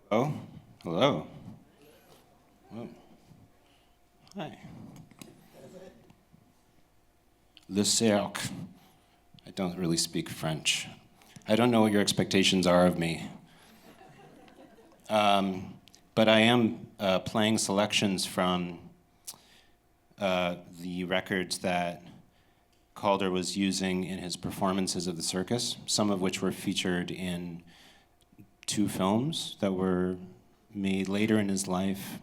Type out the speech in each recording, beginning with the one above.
Oh, hello. Oh. Hi. Le Cirque. I don't really speak French. I don't know what your expectations are of me. But I am playing selections from the records that Calder was using in his performances of the circus, some of which were featured in 2 films that were made later in his life.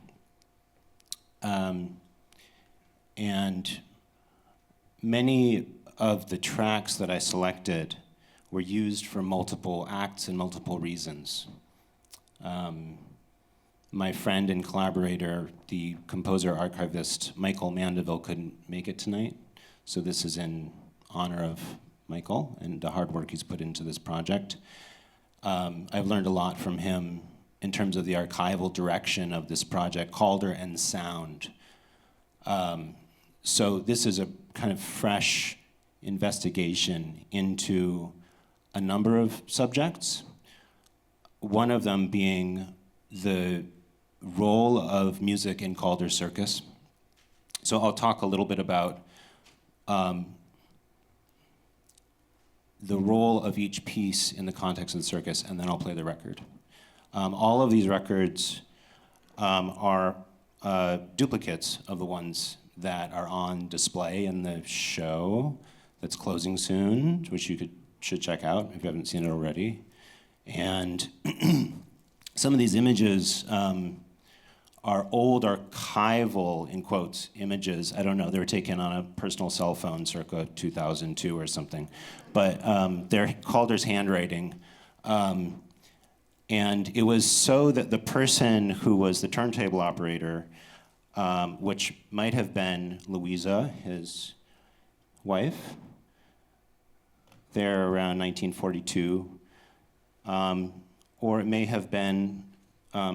And many of the tracks that I selected were used for multiple acts and multiple reasons. My friend and collaborator, the composer archivist Michael Mandeville, couldn't make it tonight, so this is in honor of Michael and the hard work he's put into this project. I've learned a lot from him in terms of the archival direction of this project, Calder and sound. So this is a kind of fresh investigation into a number of subjects, one of them being the role of music in Calder's circus. So I'll talk a little bit about the role of each piece in the context of the circus, and then I'll play the record. All of these records are duplicates of the ones that are on display in the show that's closing soon, which you should check out if you haven't seen it already. And some of these images are old archival, in quotes, images. I don't know, they were taken on a personal cell phone circa 2002 or something. But they're Calder's handwriting. And it was so that the person who was the turntable operator, which might have been Louisa, his wife, there around 1942, or it may have been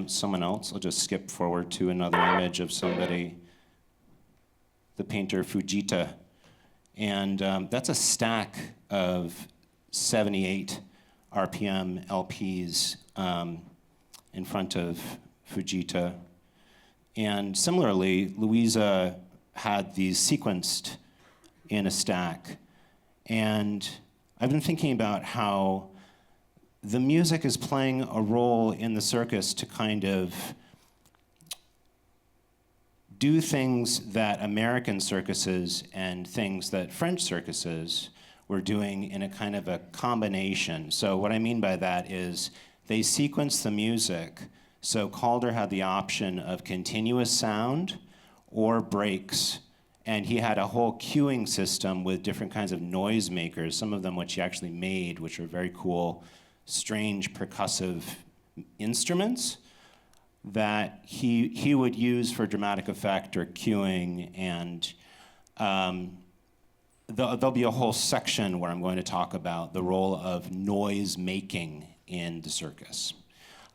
someone else. I'll just skip forward to another image of somebody, the painter Fujita. And that's a stack of 78 RPM LPs in front of Fujita. And similarly, Louisa had these sequenced in a stack. And I've been thinking about how the music is playing a role in the circus to kind of do things that American circuses and things that French circuses were doing in a kind of a combination. So what I mean by that is they sequence the music, so Calder had the option of continuous sound or breaks, and he had a whole cueing system with different kinds of noise makers, some of them which he actually made, which are very cool, strange percussive instruments that he would use for dramatic effect or cueing. And there'll be a whole section where I'm going to talk about the role of noise making in the circus.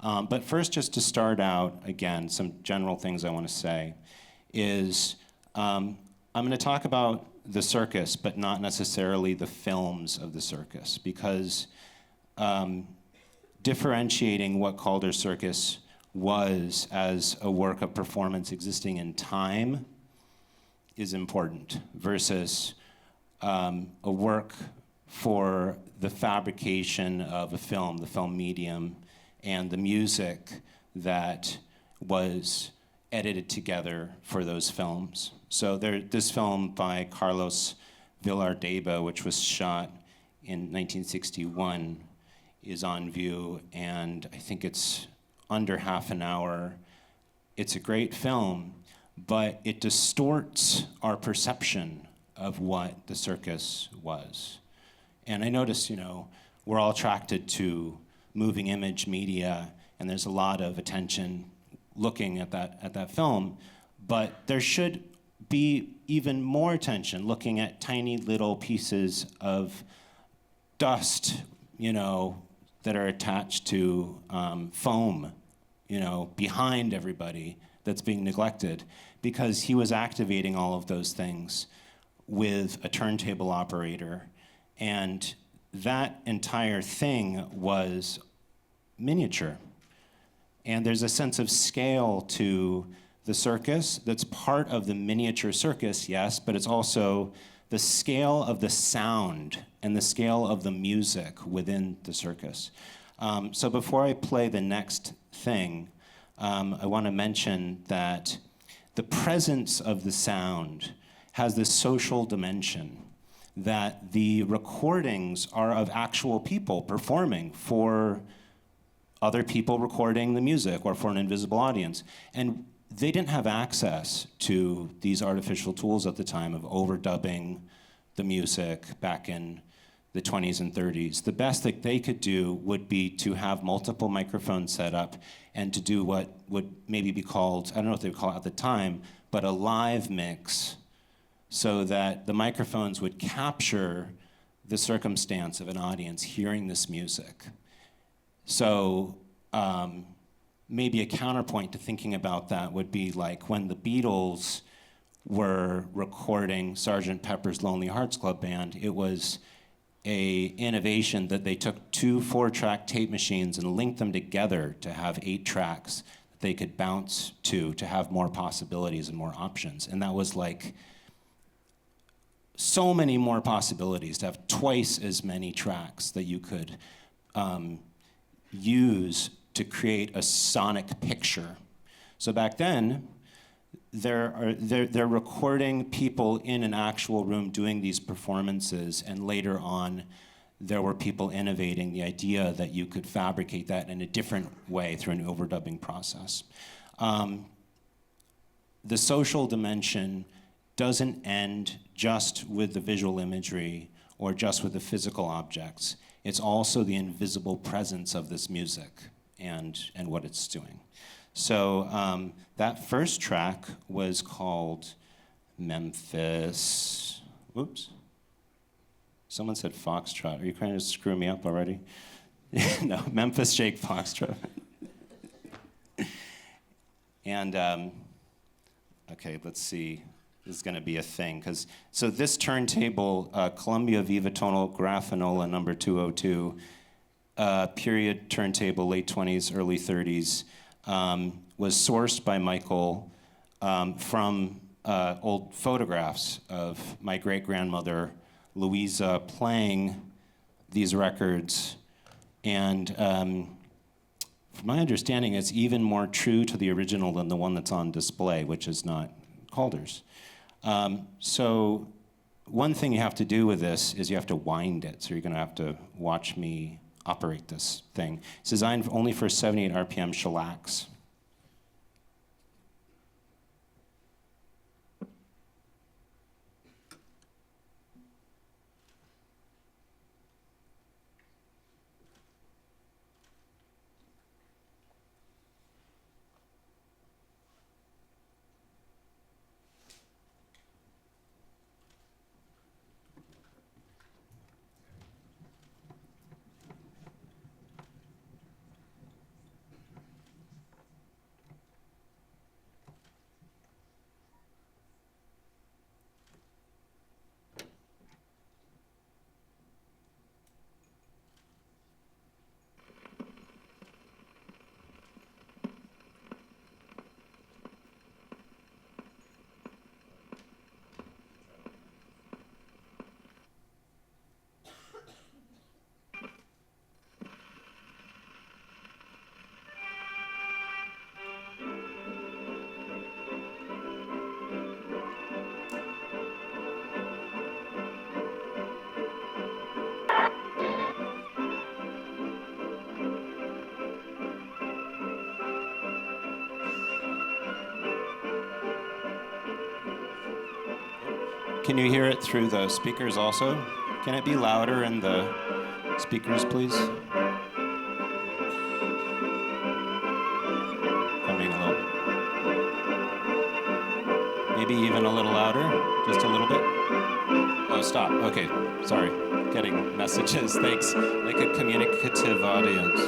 But first, just to start out, again, some general things I want to say is I'm going to talk about the circus, but not necessarily the films of the circus, because differentiating what Calder's circus was as a work of performance existing in time is important versus a work for the fabrication of a film, the film medium, and the music that was edited together for those films. So this film by Carlos Villardeba, which was shot in 1961, is on view, and I think it's under half an hour. It's a great film, but it distorts our perception of what the circus was. And I notice, we're all attracted to moving image media, and there's a lot of attention looking at that film, but there should be even more attention looking at tiny little pieces of dust, that are attached to foam, behind everybody that's being neglected, because he was activating all of those things with a turntable operator, and that entire thing was miniature. And there's a sense of scale to the circus that's part of the miniature circus, yes, but it's also the scale of the sound and the scale of the music within the circus. So before I play the next thing, I want to mention that the presence of the sound has this social dimension, that the recordings are of actual people performing for other people recording the music or for an invisible audience. And they didn't have access to these artificial tools at the time of overdubbing the music back in the 20s and 30s. The best that they could do would be to have multiple microphones set up and to do what would maybe be called, I don't know what they would call it at the time, but a live mix, so that the microphones would capture the circumstance of an audience hearing this music. So maybe a counterpoint to thinking about that would be like when the Beatles were recording Sgt. Pepper's Lonely Hearts Club Band, it was a innovation that they took 2 4-track tape machines and linked them together to have 8 tracks that they could bounce to have more possibilities and more options. And that was like so many more possibilities, to have twice as many tracks that you could use to create a sonic picture. So back then, they're recording people in an actual room doing these performances, and later on, there were people innovating the idea that you could fabricate that in a different way through an overdubbing process. The social dimension doesn't end just with the visual imagery or just with the physical objects. It's also the invisible presence of this music and what it's doing. So that first track was called Memphis. Whoops. Someone said Foxtrot. Are you trying to screw me up already? No, Memphis Shake Foxtrot. And, okay, let's see. This is going to be a thing. So this turntable, Columbia Vivatonal Grafanola number 202, period turntable, late 20s, early 30s, was sourced by Michael from old photographs of my great-grandmother, Louisa, playing these records. And from my understanding, it's even more true to the original than the one that's on display, which is not Calder's. So one thing you have to do with this is you have to wind it. So you're going to have to watch me operate this thing. It's designed only for 78 RPM shellacs. Can you hear it through the speakers also? Can it be louder in the speakers, please? Coming a little. Maybe even a little louder, just a little bit. Oh, stop. Okay, sorry. Getting messages. Thanks. Like a communicative audience.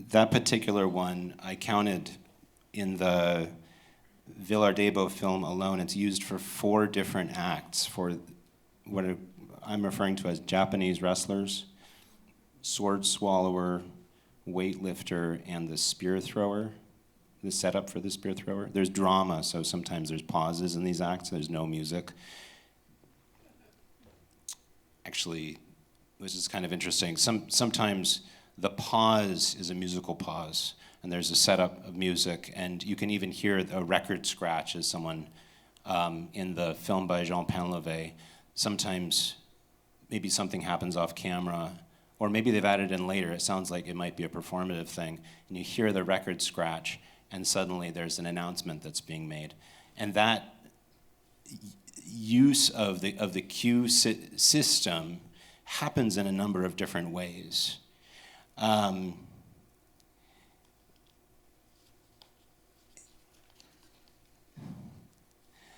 That particular one, I counted in the Villardebo film alone, it's used for 4 different acts for what I'm referring to as Japanese wrestlers, sword swallower, weightlifter, and the spear thrower, the setup for the spear thrower. There's drama, so sometimes there's pauses in these acts, there's no music. Actually, this is kind of interesting. Sometimes the pause is a musical pause, and there's a setup of music, and you can even hear a record scratch as someone in the film by Jean Painlevé. Sometimes maybe something happens off camera, or maybe they've added in later. It sounds like it might be a performative thing, and you hear the record scratch, and suddenly there's an announcement that's being made. And that use of the cue system happens in a number of different ways.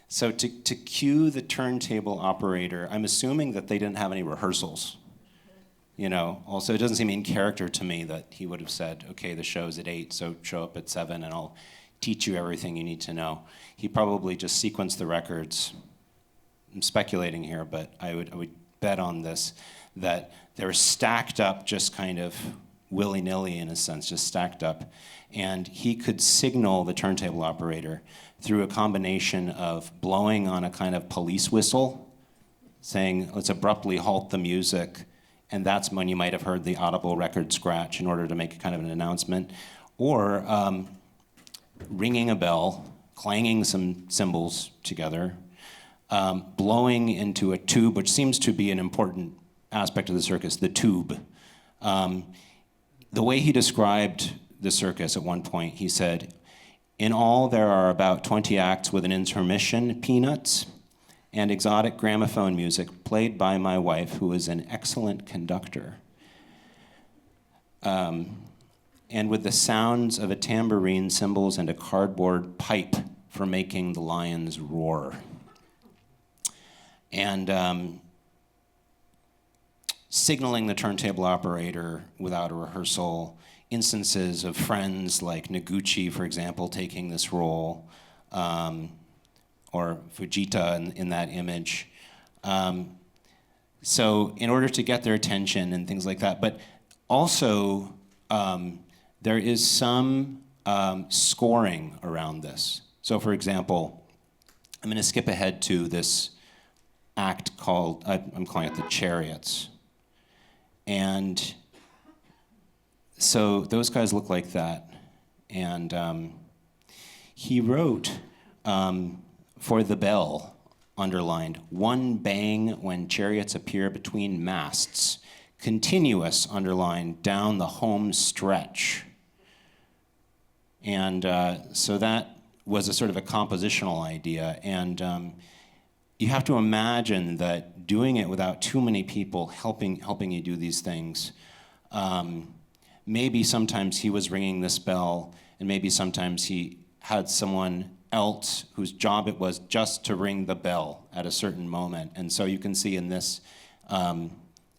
So to cue the turntable operator, I'm assuming that they didn't have any rehearsals. You know, also it doesn't seem in character to me that he would have said, okay, the show's at 8, so show up at 7 and I'll teach you everything you need to know. He probably just sequenced the records. I'm speculating here, but I would bet on this, that they're stacked up just kind of willy-nilly in a sense, just stacked up. And he could signal the turntable operator through a combination of blowing on a kind of police whistle, saying, let's abruptly halt the music, and that's when you might have heard the audible record scratch in order to make a kind of an announcement, or ringing a bell, clanging some cymbals together, blowing into a tube, which seems to be an important aspect of the circus, the tube. The way he described the circus at one point, he said, in all there are about 20 acts with an intermission, peanuts, and exotic gramophone music played by my wife, who is an excellent conductor. And with the sounds of a tambourine, cymbals, and a cardboard pipe for making the lions roar. And signaling the turntable operator without a rehearsal instances of friends like Noguchi, for example, taking this role, or Fujita in that image. So in order to get their attention and things like that, but also there is some scoring around this. So for example, I'm going to skip ahead to this act called, I'm calling it the Chariots. And so those guys look like that. And he wrote for the bell, underlined, one bang when chariots appear between masts, continuous, underlined, down the home stretch. And so that was a sort of a compositional idea. And you have to imagine that doing it without too many people helping you do these things, maybe sometimes he was ringing this bell, and maybe sometimes he had someone else whose job it was just to ring the bell at a certain moment. And so you can see in this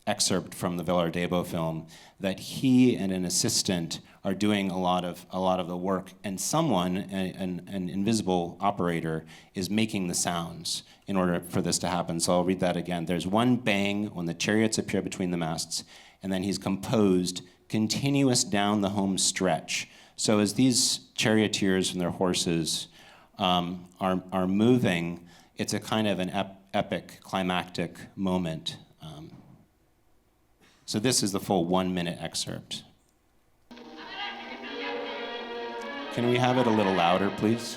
excerpt from the Villardebo film that he and an assistant are doing a lot of the work, and someone, an invisible operator, is making the sounds in order for this to happen. So I'll read that again. There's one bang when the chariots appear between the masts, and then he's composed continuous down the home stretch. So as these charioteers and their horses are moving, it's a kind of an epic, climactic moment. So this is the full 1 minute excerpt. Can we have it a little louder, please?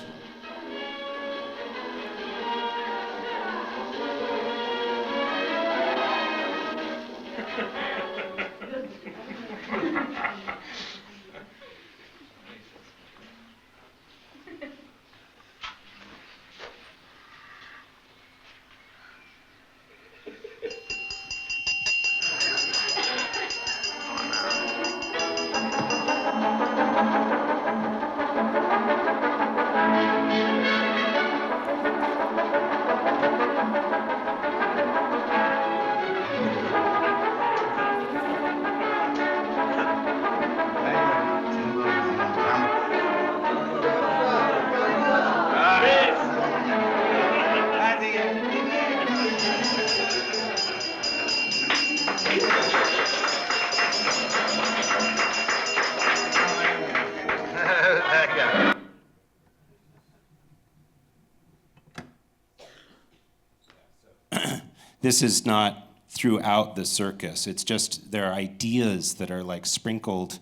This is not throughout the circus. It's just there are ideas that are like sprinkled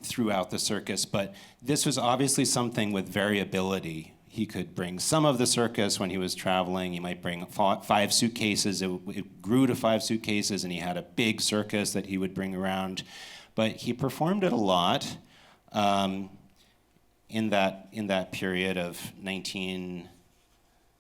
throughout the circus. But this was obviously something with variability. He could bring some of the circus when he was traveling. He might bring 5 suitcases. It grew to 5 suitcases, and he had a big circus that he would bring around. But he performed it a lot in that period of 19.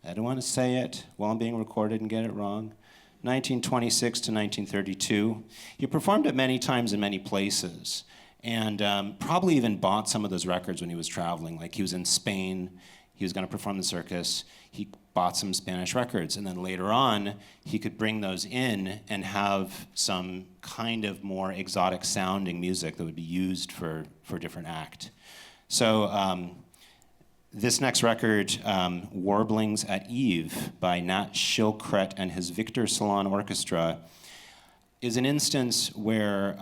I don't want to say it while I'm being recorded and get it wrong. 1926 to 1932. He performed it many times in many places, and probably even bought some of those records when he was traveling. Like he was in Spain, he was going to perform the circus, he bought some Spanish records, and then later on, he could bring those in and have some kind of more exotic sounding music that would be used for a different act. So, this next record, Warblings at Eve by Nat Shilkret and his Victor Salon Orchestra, is an instance where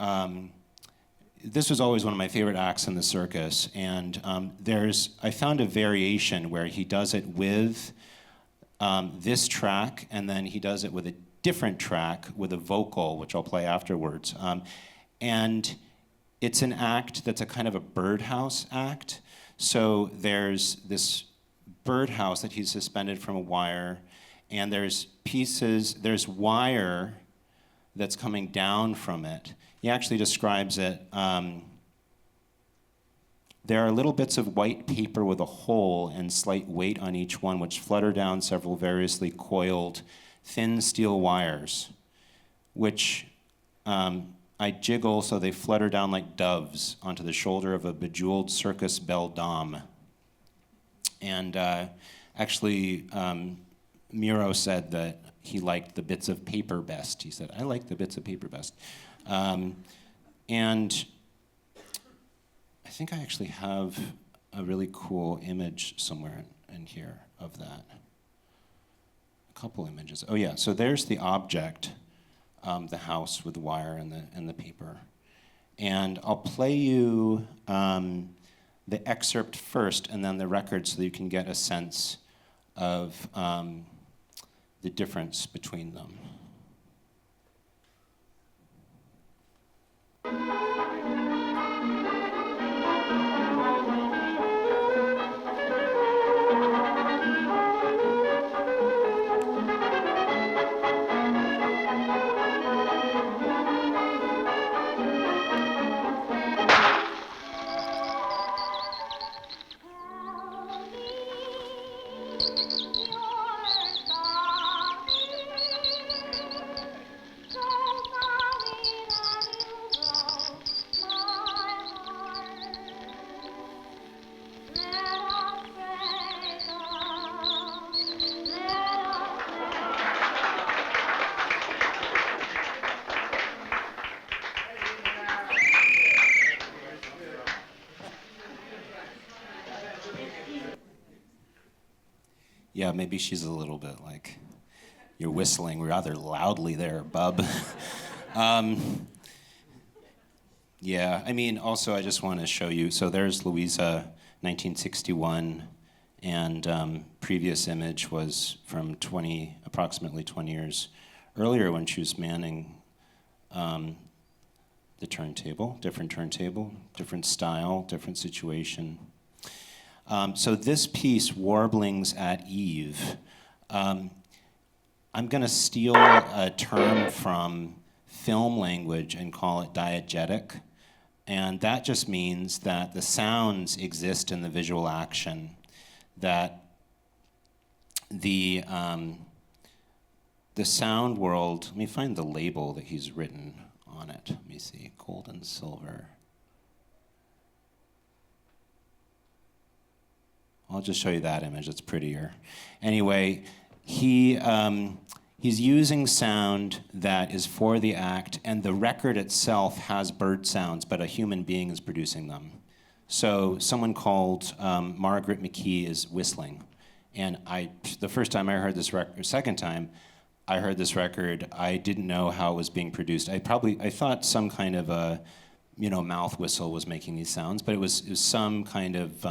this was always one of my favorite acts in the circus, and I found a variation where he does it with this track, and then he does it with a different track with a vocal, which I'll play afterwards. And it's an act that's a kind of a birdhouse act. So there's this birdhouse that he's suspended from a wire, and there's wire that's coming down from it. He actually describes it, there are little bits of white paper with a hole and slight weight on each one, which flutter down several variously coiled thin steel wires, which I jiggle so they flutter down like doves onto the shoulder of a bejeweled circus belle dame. And actually, Miro said that he liked the bits of paper best. He said, I like the bits of paper best. And I think I actually have a really cool image somewhere in here of that. A couple images. Oh yeah, so there's the object, the house with the wire and the paper. And I'll play you the excerpt first and then the record so that you can get a sense of the difference between them. Yeah, maybe she's a little bit like, you're whistling rather loudly there, bub. Yeah, I mean, also I just want to show you, so there's Louisa, 1961, and previous image was from approximately 20 years earlier when she was manning the turntable, different style, different situation. So this piece, Warblings at Eve, I'm going to steal a term from film language and call it diegetic. And that just means that the sounds exist in the visual action, that the sound world, let me find the label that he's written on it. Let me see, gold and silver. I'll just show you that image, it's prettier. Anyway, he's using sound that is for the act, and the record itself has bird sounds, but a human being is producing them. So someone called Margaret McKee is whistling. And the first time I heard this record, second time I heard this record, I didn't know how it was being produced. I thought some kind of a, mouth whistle was making these sounds, but it was some kind of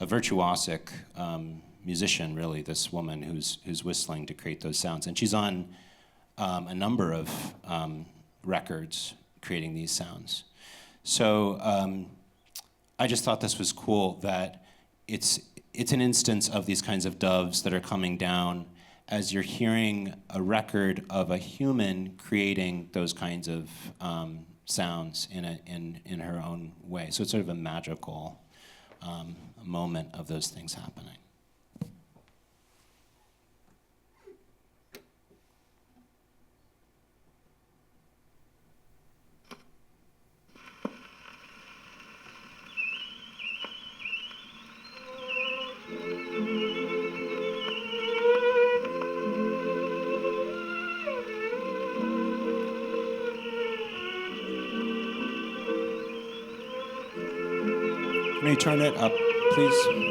a virtuosic musician, really, this woman who's whistling to create those sounds. And she's on a number of records creating these sounds. So I just thought this was cool that it's an instance of these kinds of doves that are coming down as you're hearing a record of a human creating those kinds of sounds in her own way. So it's sort of a magical moment of those things happening. Can you turn it up, please?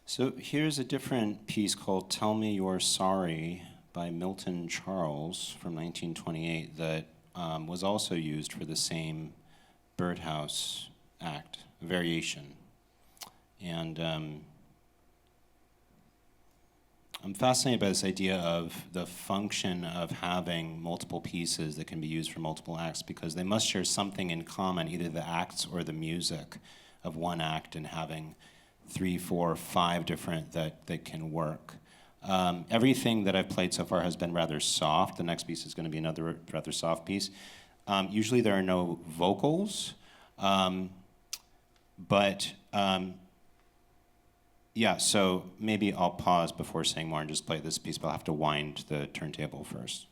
So here's a different piece called Tell Me You're Sorry by Milton Charles from 1928 that was also used for the same birdhouse act, variation. And I'm fascinated by this idea of the function of having multiple pieces that can be used for multiple acts because they must share something in common, either the acts or the music of one act, and having 3, 4, 5 different that can work. Everything that I've played so far has been rather soft. The next piece is going to be another rather soft piece. Usually there are no vocals, but yeah, so maybe I'll pause before saying more and just play this piece, but I'll have to wind the turntable first.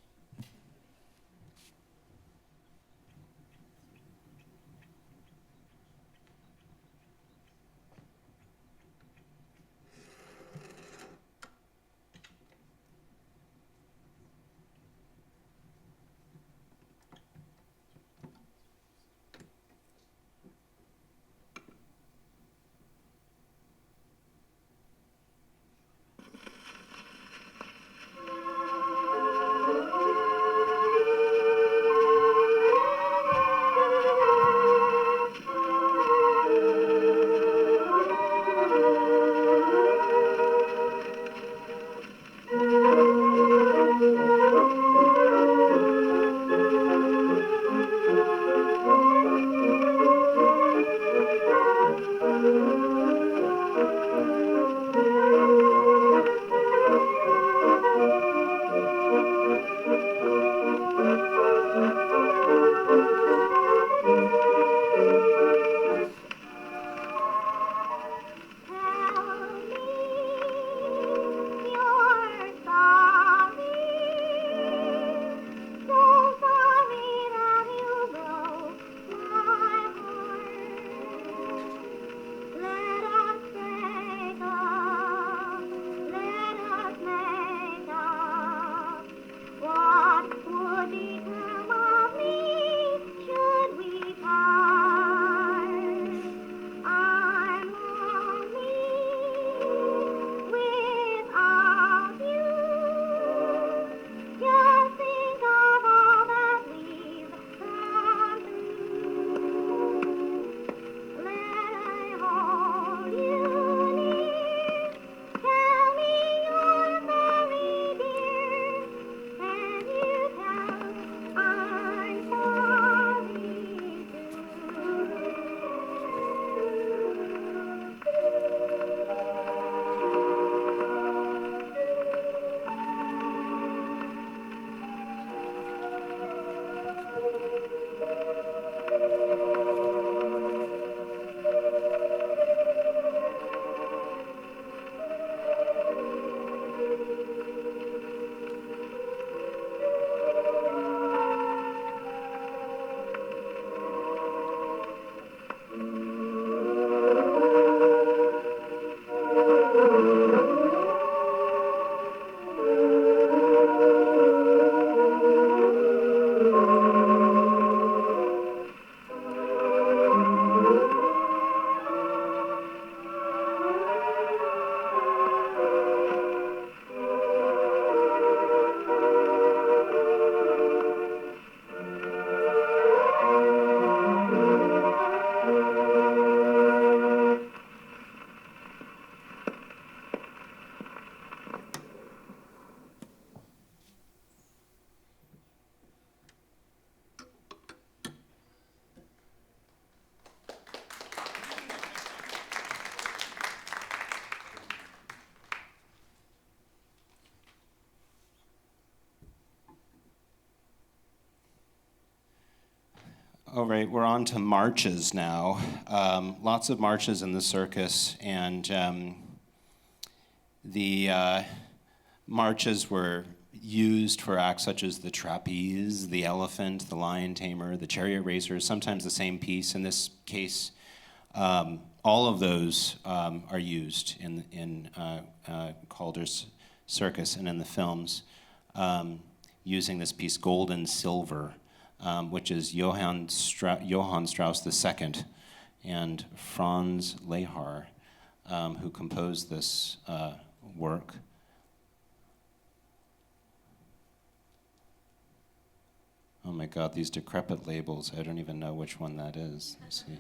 All right, we're on to marches now. Lots of marches in the circus, and the marches were used for acts such as the trapeze, the elephant, the lion tamer, the chariot racer, sometimes the same piece. In this case, all of those are used in Calder's Circus and in the films, using this piece, Gold and Silver, which is Johann Strauss II and Franz Lehár. who composed this work. Oh my God, these decrepit labels. I don't even know which one that is. Let's see.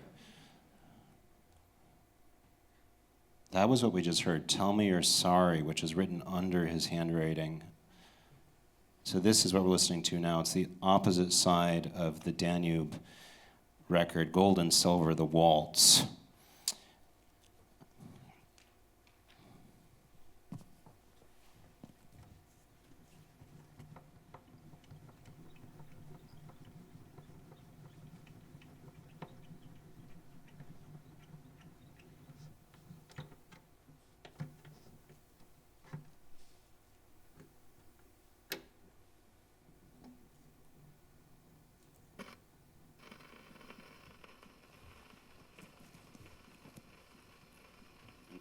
That was what we just heard, Tell Me You're Sorry, which is written under his handwriting. So this is what we're listening to now. It's the opposite side of the Danube record, Gold and Silver, the waltz.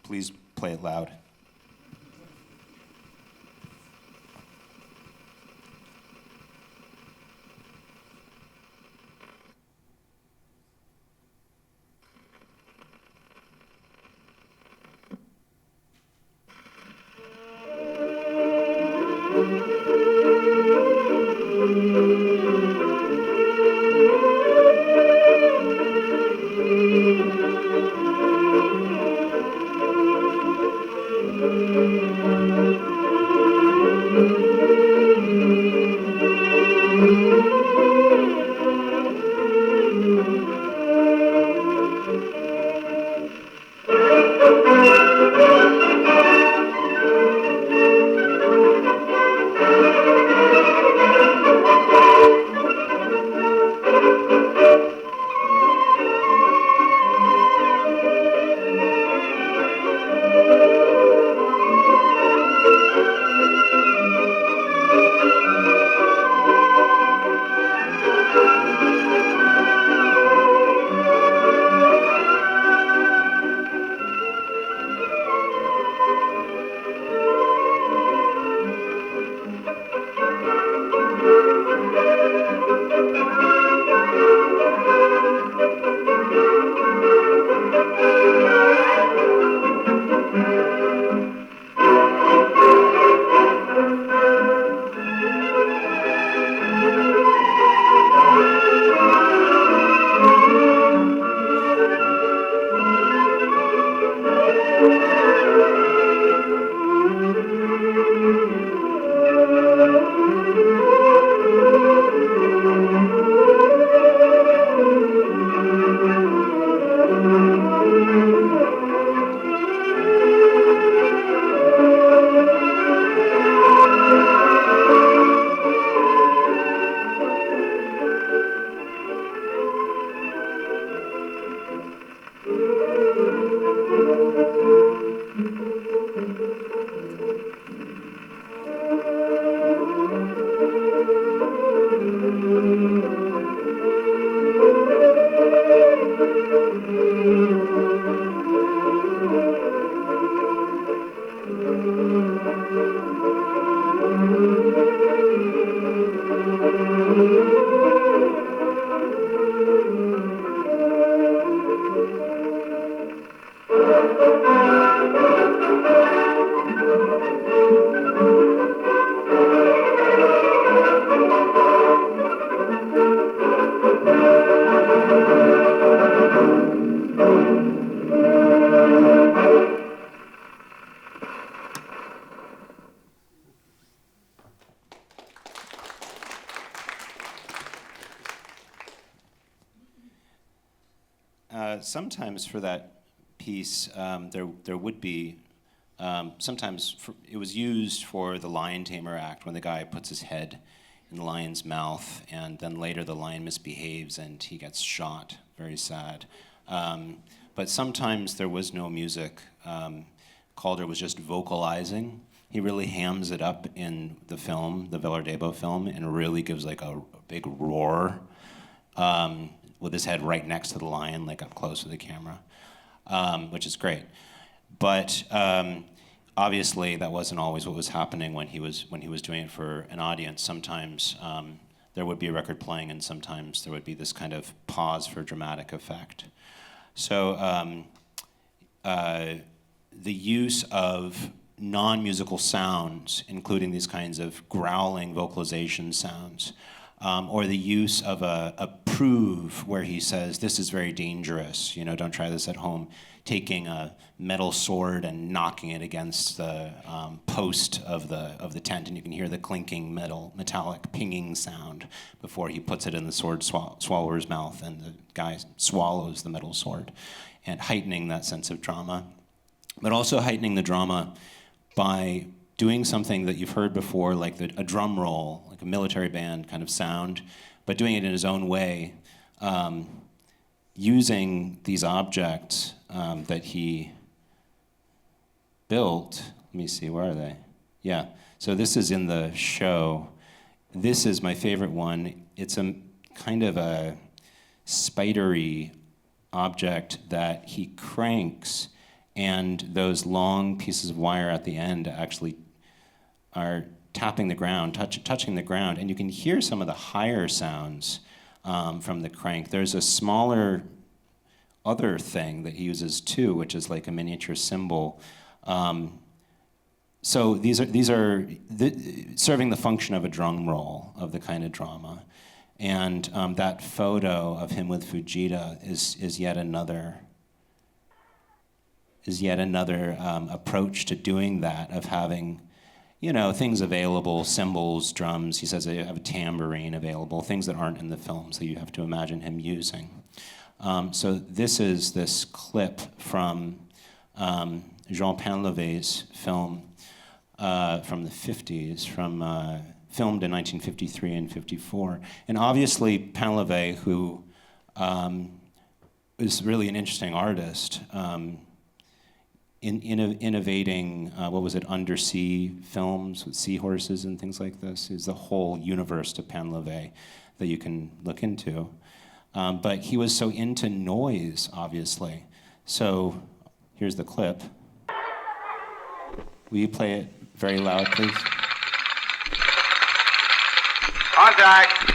Please play it loud. Sometimes for that piece, there would be, it was used for the lion tamer act when the guy puts his head in the lion's mouth, and then later the lion misbehaves and he gets shot. Very sad. But sometimes there was no music. Calder was just vocalizing. He really hams it up in the film, the Villardebo film, and really gives like a big roar. With his head right next to the lion, like up close to the camera, which is great. But obviously, that wasn't always what was happening when he was doing it for an audience. Sometimes there would be a record playing, and sometimes there would be this kind of pause for dramatic effect. So the use of non-musical sounds, including these kinds of growling vocalization sounds, or the use of a prove where he says, this is very dangerous, don't try this at home, taking a metal sword and knocking it against the post of the tent, and you can hear the clinking metallic pinging sound before he puts it in the sword swallower's mouth, and the guy swallows the metal sword, and heightening that sense of drama. But also heightening the drama by doing something that you've heard before, like a drum roll, like a military band kind of sound, but doing it in his own way, using these objects that he built. Let me see, where are they? Yeah, so this is in the show. This is my favorite one. It's a kind of a spidery object that he cranks, and those long pieces of wire at the end actually are tapping the ground, touching the ground, and you can hear some of the higher sounds from the crank. There's a smaller other thing that he uses too, which is like a miniature cymbal. So these are serving the function of a drum roll of the kind of drama, and that photo of him with Fujita is yet another approach to doing that, of having things available, cymbals, drums. He says they have a tambourine available, things that aren't in the film, so you have to imagine him using. So this is this clip from Jean Painlevé's film from the 50s, filmed in 1953 and 54. And obviously Painlevé, who is really an interesting artist, innovating, undersea films with seahorses and things like this, is the whole universe to Painlevé that you can look into. But he was so into noise, obviously. So here's the clip. Will you play it very loud, please? Contact!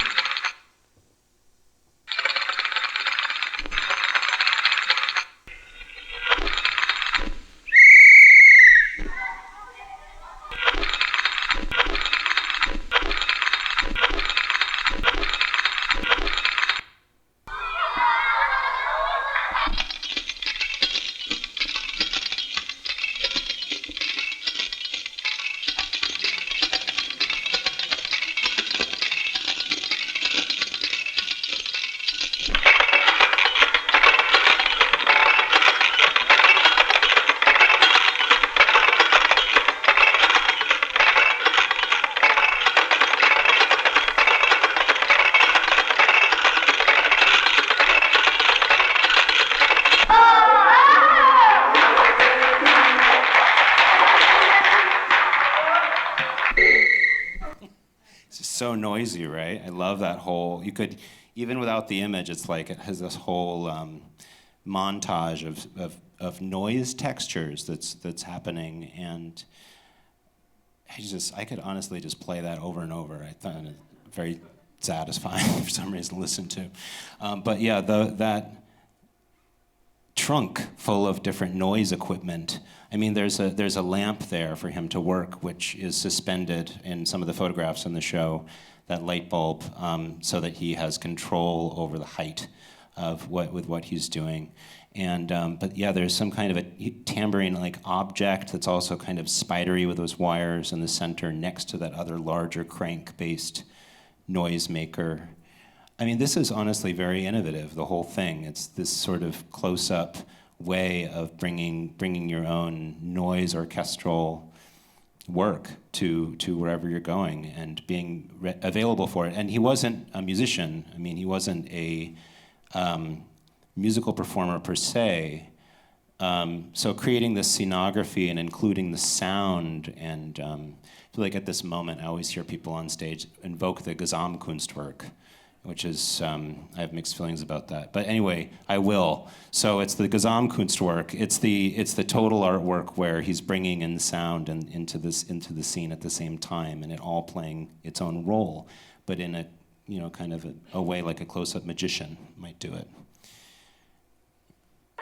So noisy, right? I love that whole, you could, even without the image, it's like it has this whole montage of noise textures that's happening, and I could honestly just play that over and over. I found it very satisfying for some reason to listen to. But yeah, that trunk full of different noise equipment. I mean, there's a lamp there for him to work, which is suspended in some of the photographs in the show, that light bulb, so that he has control over the height of what he's doing. And but yeah, there's some kind of a tambourine-like object that's also kind of spidery with those wires in the center next to that other larger crank-based noisemaker. I mean, this is honestly very innovative, the whole thing. It's this sort of close-up way of bringing your own noise orchestral work to wherever you're going and being available for it. And he wasn't a musician. I mean, he wasn't a musical performer per se. So creating this scenography and including the sound, and I feel like at this moment I always hear people on stage invoke the Gesamtkunstwerk, which is, I have mixed feelings about that. But anyway, I will. So it's the Gesamtkunstwerk. It's the total artwork where he's bringing in sound and into the scene at the same time, and it all playing its own role, but in a kind of a way like a close-up magician might do it.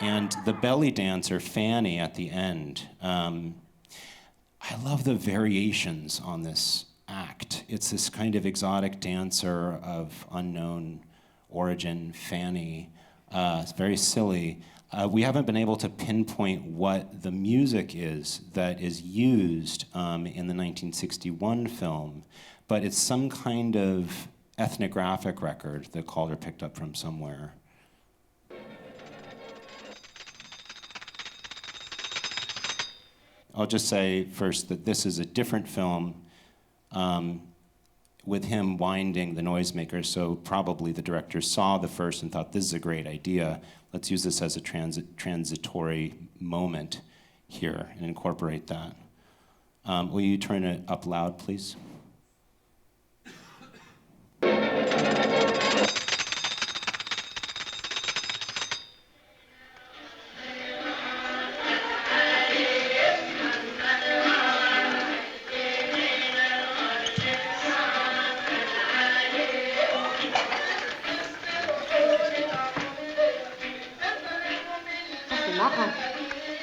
And the belly dancer, Fanny, at the end, I love the variations on this act. It's this kind of exotic dancer of unknown origin, Fanny. It's very silly. We haven't been able to pinpoint what the music is that is used in the 1961 film, but it's some kind of ethnographic record that Calder picked up from somewhere. I'll just say first that this is a different film with him winding the noisemaker, so probably the director saw the first and thought, this is a great idea. Let's use this as a transitory moment here and incorporate that. Will you turn it up loud, please?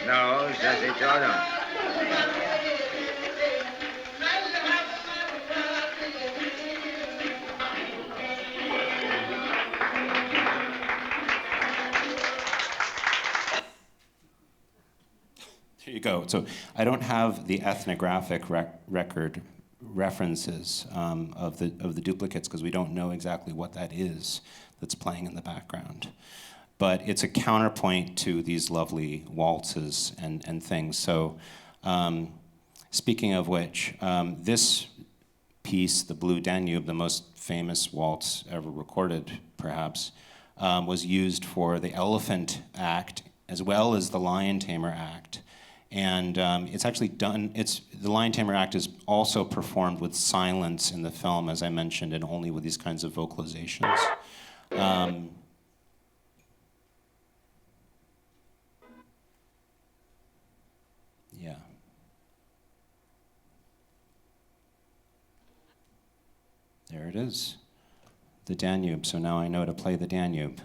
No, ça c'est Jordan. There you go. So I don't have the ethnographic record references of the duplicates because we don't know exactly what that is that's playing in the background. But it's a counterpoint to these lovely waltzes and things. So speaking of which, this piece, the Blue Danube, the most famous waltz ever recorded, perhaps, was used for the Elephant Act as well as the Lion Tamer Act. And it's actually done, the Lion Tamer Act is also performed with silence in the film, as I mentioned, and only with these kinds of vocalizations. Yeah. There it is, the Danube. So now I know to play the Danube.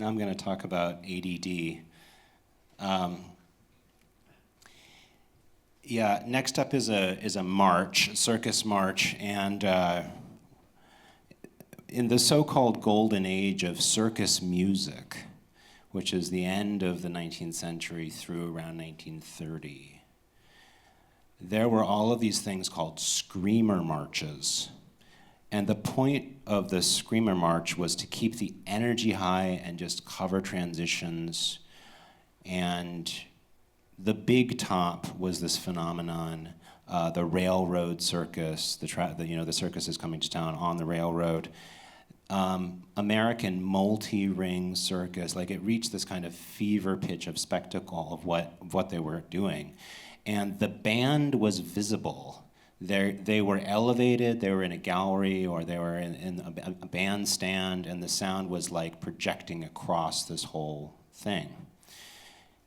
Now I'm going to talk about ADD. Next up is a march, circus march, and in the so-called golden age of circus music, which is the end of the 19th century through around 1930, there were all of these things called screamer marches. And the point of the screamer march was to keep the energy high and just cover transitions. And the big top was this phenomenon, the railroad circus. The circus is coming to town on the railroad. American multi-ring circus, like it reached this kind of fever pitch of spectacle of what they were doing. And the band was visible. They were elevated, they were in a gallery, or they were in a bandstand, and the sound was like projecting across this whole thing.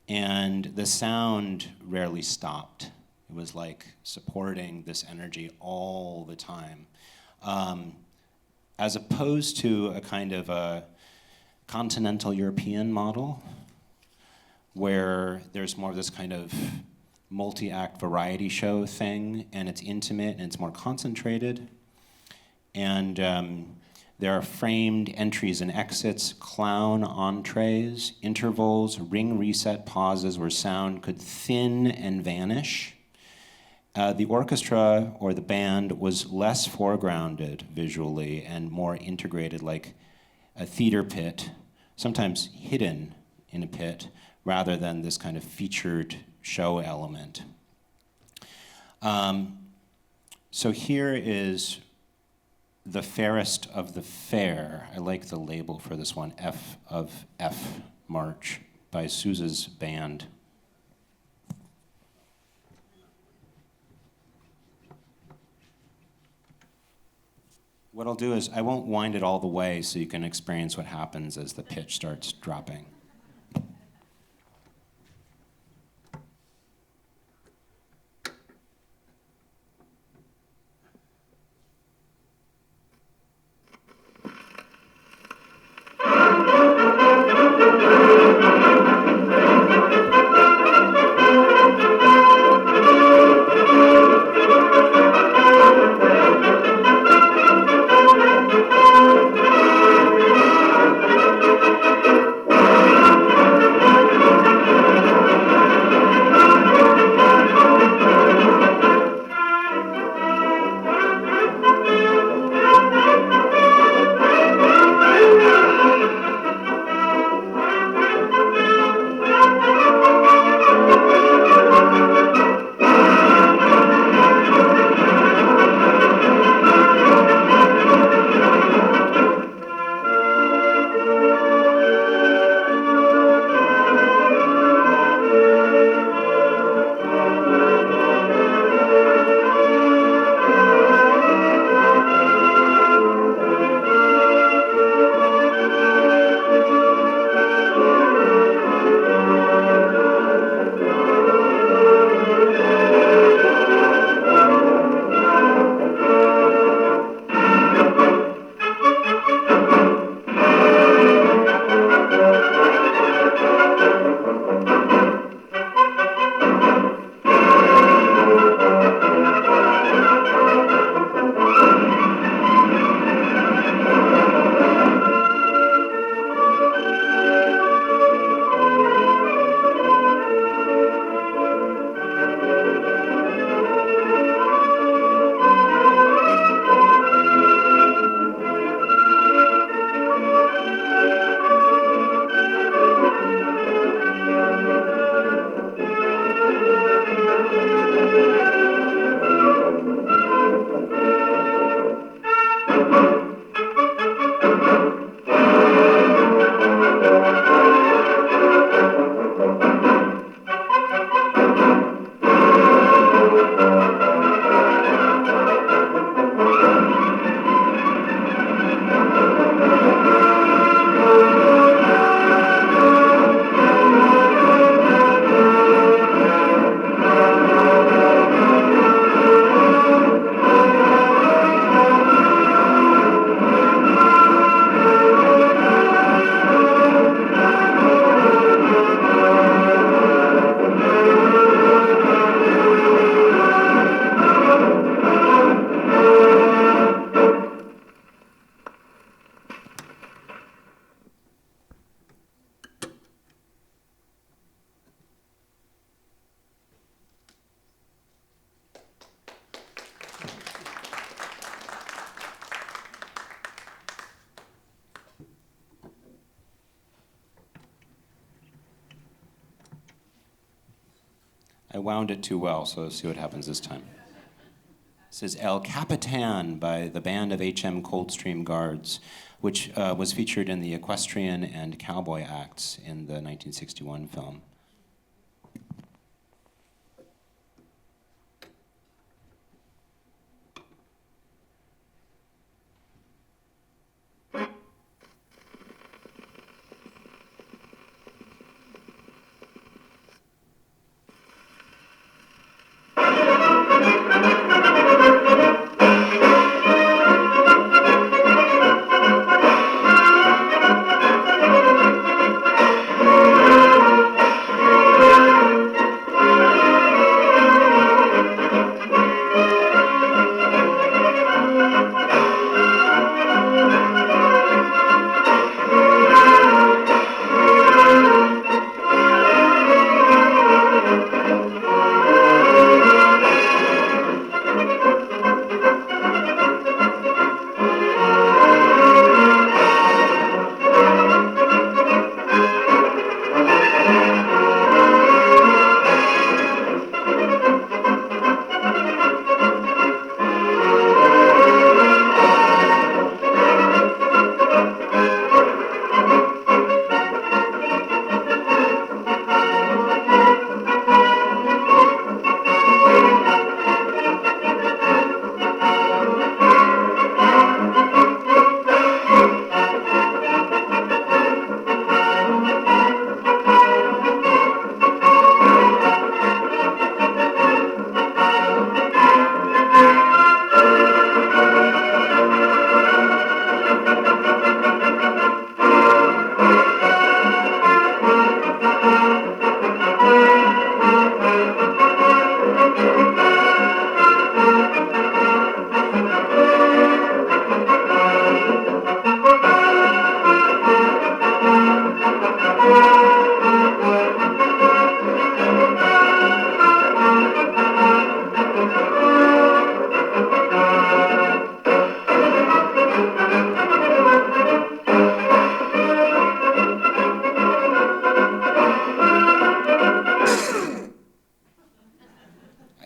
And the sound rarely stopped. It was like supporting this energy all the time. As opposed to a kind of a continental European model, where there's more of this kind of multi-act variety show thing, and it's intimate and it's more concentrated. And there are framed entries and exits, clown entrees, intervals, ring reset pauses where sound could thin and vanish. The orchestra or the band was less foregrounded visually and more integrated, like a theater pit, sometimes hidden in a pit, rather than this kind of featured show element. So here is The Fairest of the Fair. I like the label for this one, F of F March by Sousa's band. What I'll do is I won't wind it all the way so you can experience what happens as the pitch starts dropping. I wound it too well, so let's see what happens this time. This is El Capitan by the band of H.M. Coldstream Guards, which was featured in the equestrian and cowboy acts in the 1961 film.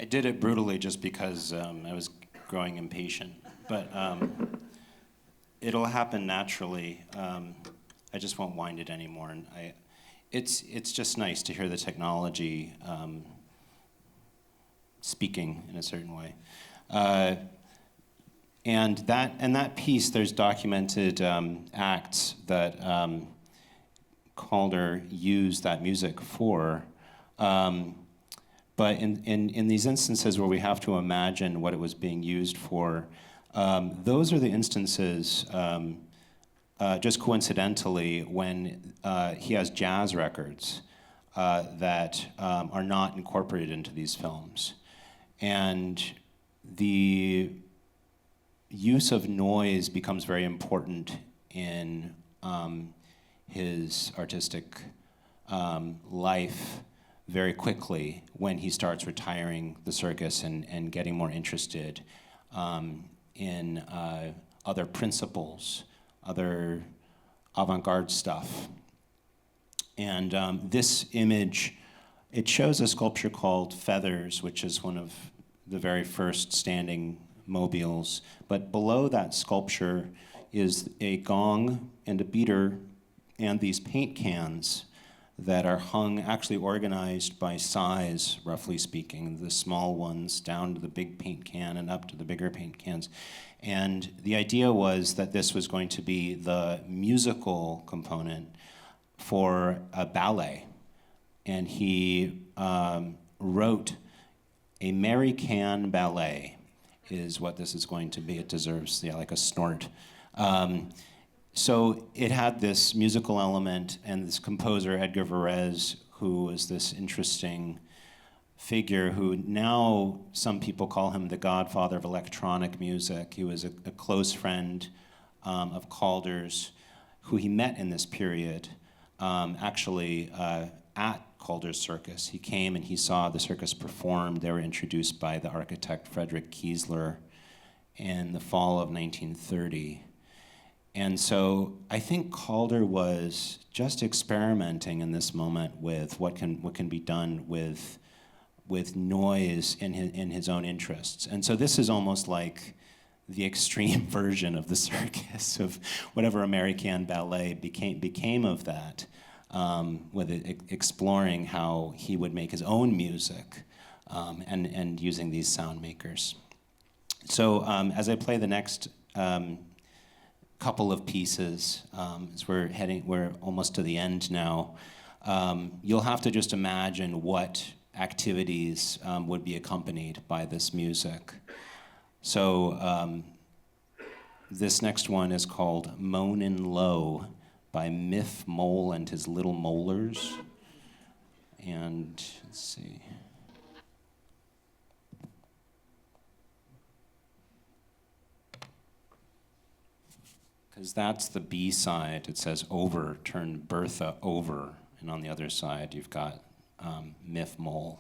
Did it brutally just because I was growing impatient, but it'll happen naturally. I just won't wind it anymore, and it's just nice to hear the technology speaking in a certain way. And that piece, there's documented acts that Calder used that music for. But in these instances where we have to imagine what it was being used for, those are the instances, just coincidentally, when he has jazz records that are not incorporated into these films. And the use of noise becomes very important in his artistic life very quickly when he starts retiring the circus and getting more interested in other principles, other avant-garde stuff. And this image, it shows a sculpture called Feathers, which is one of the very first standing mobiles. But below that sculpture is a gong and a beater and these paint cans that are hung, actually organized by size, roughly speaking, the small ones down to the big paint can and up to the bigger paint cans. And the idea was that this was going to be the musical component for a ballet. And he wrote a Mary Can ballet is what this is going to be. It deserves, like a snort. So it had this musical element, and this composer, Edgar Varese, who was this interesting figure who now some people call him the godfather of electronic music. He was a close friend of Calder's, who he met in this period, actually at Calder's Circus. He came and he saw the circus perform. They were introduced by the architect Frederick Kiesler in the fall of 1930. And so I think Calder was just experimenting in this moment with what can be done with with noise in his own interests. And so this is almost like the extreme version of the circus, of whatever American ballet became of that, with exploring how he would make his own music, and using these sound makers. So as I play the next couple of pieces, as we're almost to the end now, you'll have to just imagine what activities would be accompanied by this music. So this next one is called Moanin' Low by Miff Mole and His Little Molars. And let's see. Because that's the B side. It says over, turn Bertha over. And on the other side, you've got Miff Mole.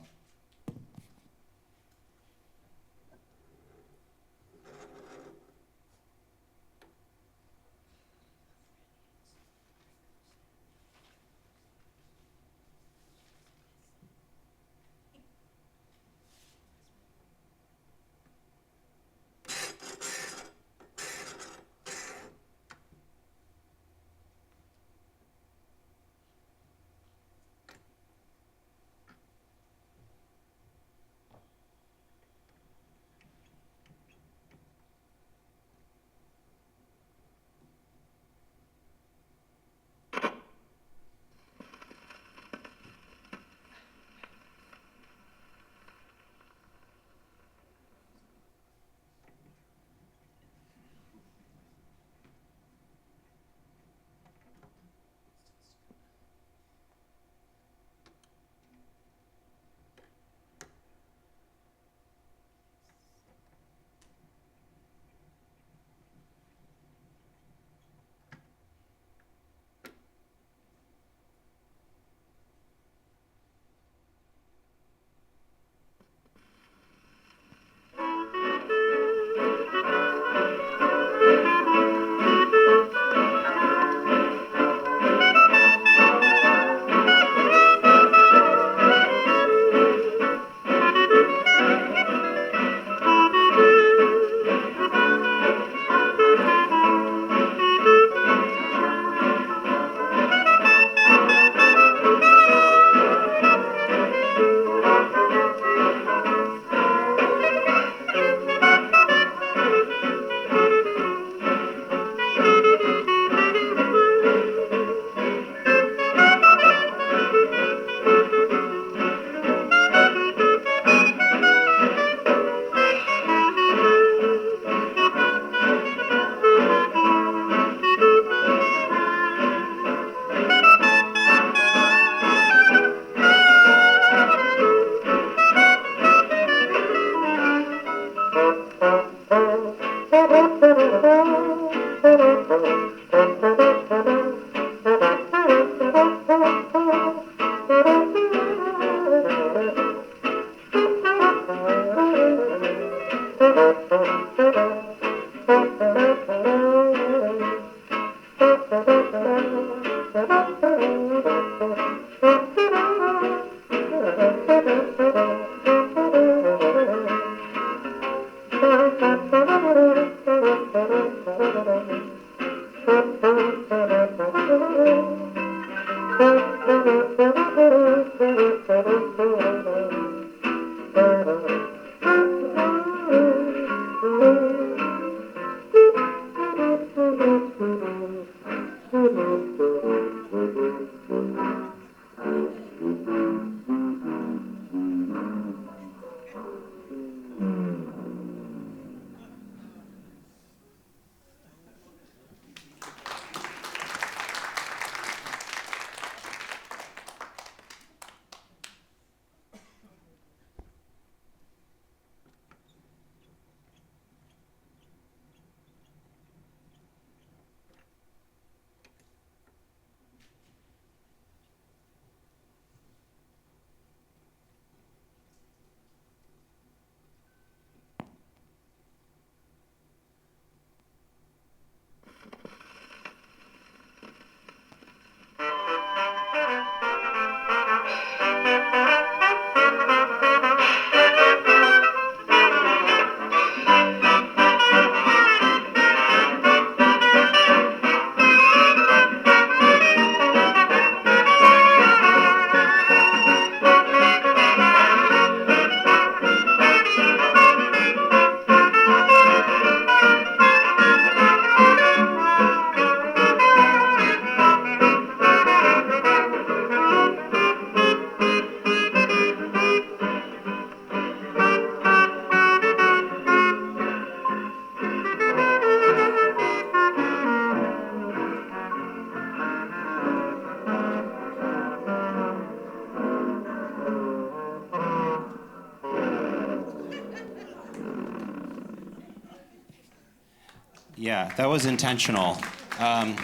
Yeah, that was intentional. The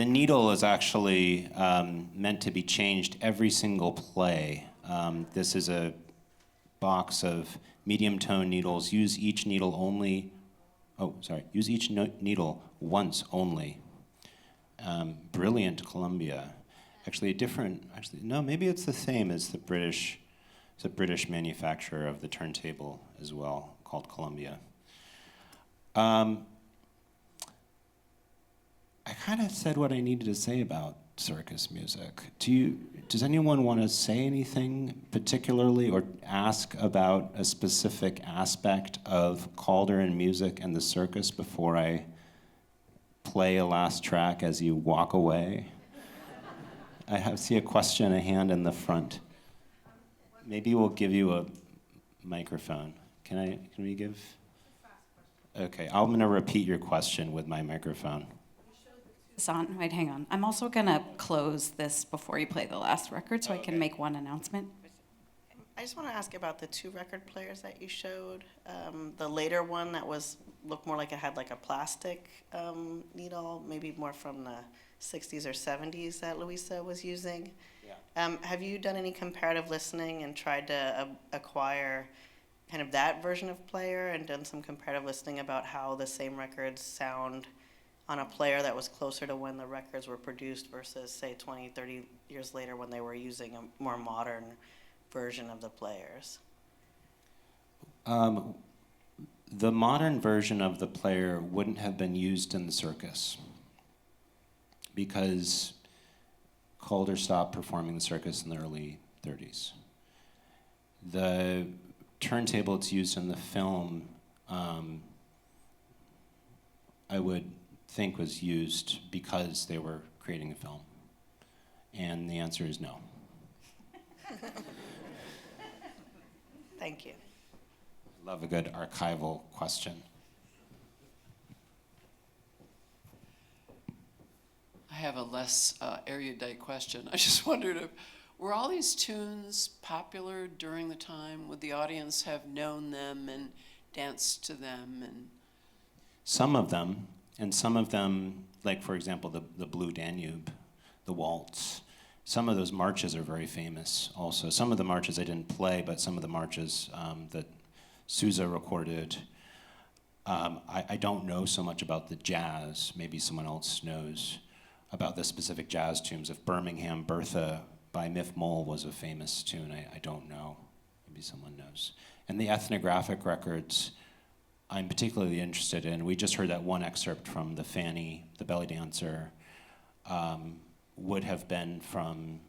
needle is actually meant to be changed every single play. This is a box of medium tone needles. Use each needle only. Use each needle once only. Brilliant Columbia. Actually, maybe it's the same as the British. It's a British manufacturer of the turntable as well, called Columbia. I kind of said what I needed to say about circus music. Does anyone want to say anything particularly or ask about a specific aspect of Calder and music and the circus before I play a last track as you walk away? I see a question, a hand in the front. Maybe we'll give you a microphone. Can we give? Okay, I'm going to repeat your question with my microphone. Wait, hang on. I'm also going to close this before you play the last record so I can make one announcement. I just want to ask about the 2 record players that you showed. The later one that looked more like it had like a plastic needle, maybe more from the 60s or 70s that Louisa was using. Yeah. Have you done any comparative listening and tried to acquire kind of that version of player and done some comparative listening about how the same records sound on a player that was closer to when the records were produced versus, say, 20, 30 years later when they were using a more modern version of the players? The modern version of the player wouldn't have been used in the circus because Calder stopped performing the circus in the early 30s. The turntable that's used in the film, I would think was used because they were creating a film. And the answer is no. Thank you. Love a good archival question. I have a less erudite question. I just wondered if, were all these tunes popular during the time? Would the audience have known them and danced to them? And Some of them, and some of them, like for example, the Blue Danube, the waltz, some of those marches are very famous also. Some of the marches I didn't play, but some of the marches that Sousa recorded, I don't know so much about the jazz. Maybe someone else knows about the specific jazz tunes. If Birmingham Bertha by Miff Mole was a famous tune, I don't know. Maybe someone knows. And the ethnographic records I'm particularly interested in. We just heard that one excerpt from the Fanny, the belly dancer, would have been from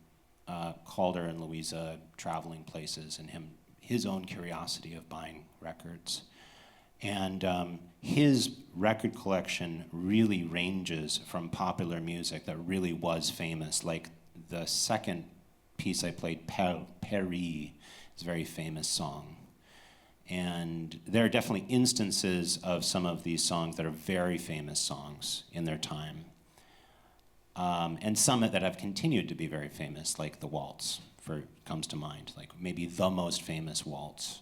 Calder and Louisa traveling places and his own curiosity of buying records. And his record collection really ranges from popular music that really was famous. Like the second piece I played, Paris, is a very famous song. And there are definitely instances of some of these songs that are very famous songs in their time. And some that have continued to be very famous, like the waltz, comes to mind, like maybe the most famous waltz.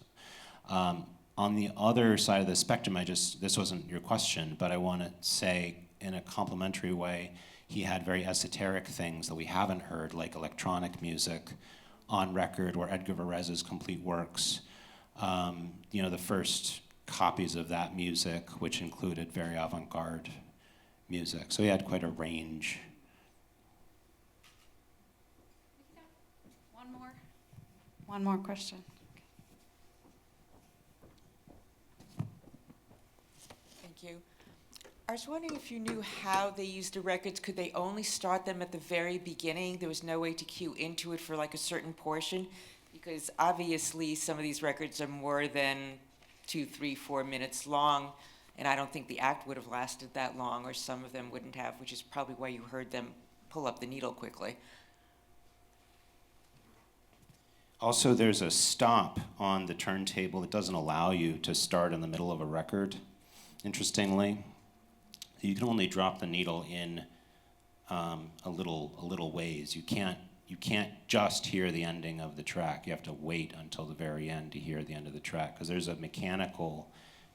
On the other side of the spectrum, this wasn't your question, but I want to say in a complimentary way, he had very esoteric things that we haven't heard, like electronic music on record, or Edgar Varèse's complete works. The first copies of that music, which included very avant-garde music. So he had quite a range. One more question. Thank you. I was wondering if you knew how they used the records. Could they only start them at the very beginning? There was no way to cue into it for like a certain portion? Because obviously some of these records are more than 2, 3, 4 minutes long, and I don't think the act would have lasted that long, or some of them wouldn't have, which is probably why you heard them pull up the needle quickly. Also, there's a stop on the turntable that doesn't allow you to start in the middle of a record, interestingly. You can only drop the needle in a little ways. You can't just hear the ending of the track. You have to wait until the very end to hear the end of the track, because there's a mechanical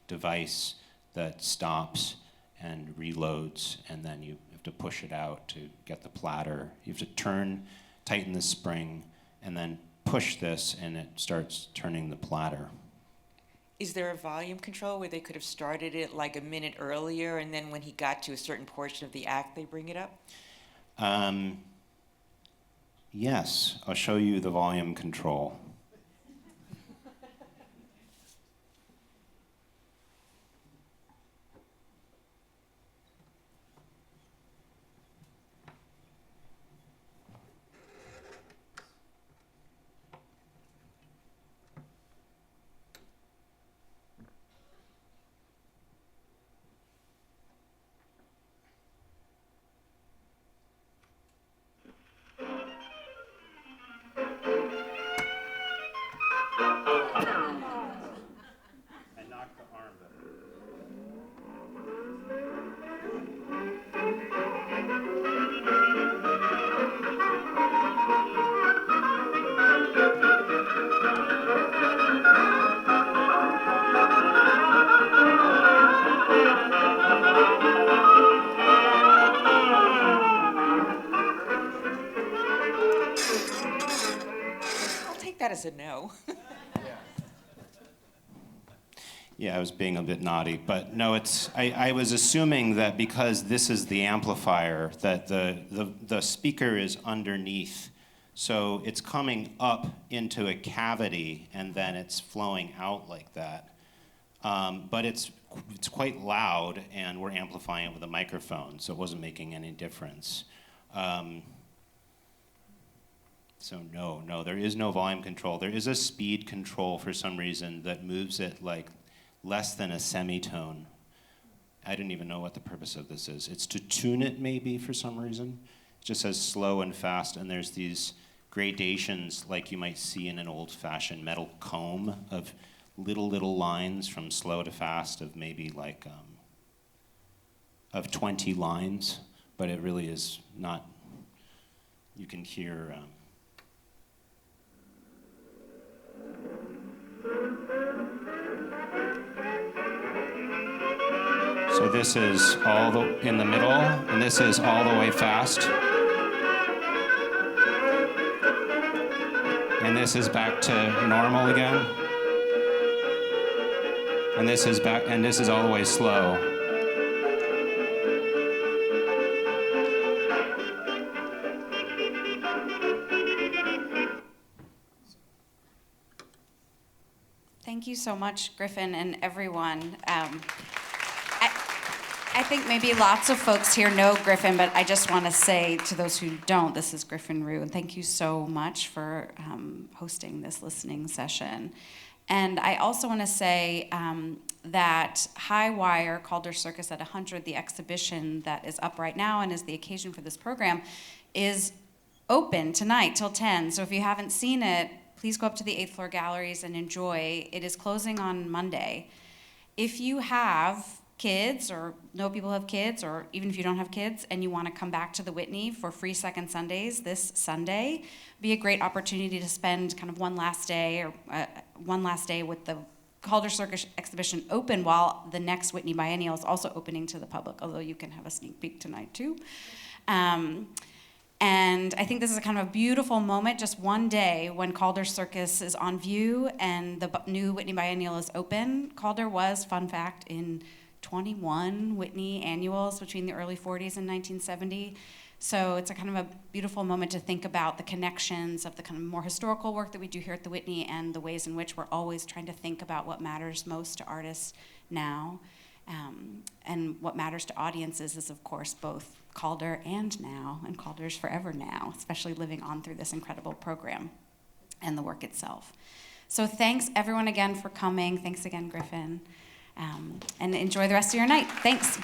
device that stops and reloads, and then you have to push it out to get the platter. You have to tighten the spring, and then push this, and it starts turning the platter. Is there a volume control where they could have started it like a minute earlier, and then when he got to a certain portion of the act, they bring it up? Yes, I'll show you the volume control. I'll take that as a no. Yeah, I was being a bit naughty, but no, I was assuming that because this is the amplifier, that the speaker is underneath, so it's coming up into a cavity and then it's flowing out like that. But it's quite loud, and we're amplifying it with a microphone, so it wasn't making any difference. So no, there is no volume control. There is a speed control for some reason that moves it like less than a semitone. I didn't even know what the purpose of this is. It's to tune it maybe for some reason. It just says slow and fast, and there's these gradations like you might see in an old-fashioned metal comb of little lines from slow to fast of maybe like of 20 lines, but it really is not. You can hear. So this is all in the middle, and this is all the way fast. And this is back to normal again. And this is back, and this is all the way slow. Thank you so much, Gryphon and everyone. I think maybe lots of folks here know Gryphon, but I just want to say to those who don't, this is Gryphon Rue, and thank you so much for hosting this listening session. And I also want to say that High Wire Calder Circus at 100, the exhibition that is up right now and is the occasion for this program, is open tonight till 10. So if you haven't seen it, please go up to the 8th floor galleries and enjoy. It is closing on Monday. If you have kids or know people who have kids, or even if you don't have kids and you want to come back to the Whitney for free second Sundays this Sunday, be a great opportunity to spend kind of one last day with the Calder Circus exhibition open while the next Whitney Biennial is also opening to the public, although you can have a sneak peek tonight too. And I think this is a kind of a beautiful moment, just one day when Calder Circus is on view and the new Whitney Biennial is open. Calder was, fun fact, in 21 Whitney annuals between the early 40s and 1970. So it's a kind of a beautiful moment to think about the connections of the kind of more historical work that we do here at the Whitney and the ways in which we're always trying to think about what matters most to artists now. And what matters to audiences is, of course, both Calder and now, and Calder's forever now, especially living on through this incredible program and the work itself. So thanks everyone again for coming. Thanks again, Gryphon. And enjoy the rest of your night. Thanks.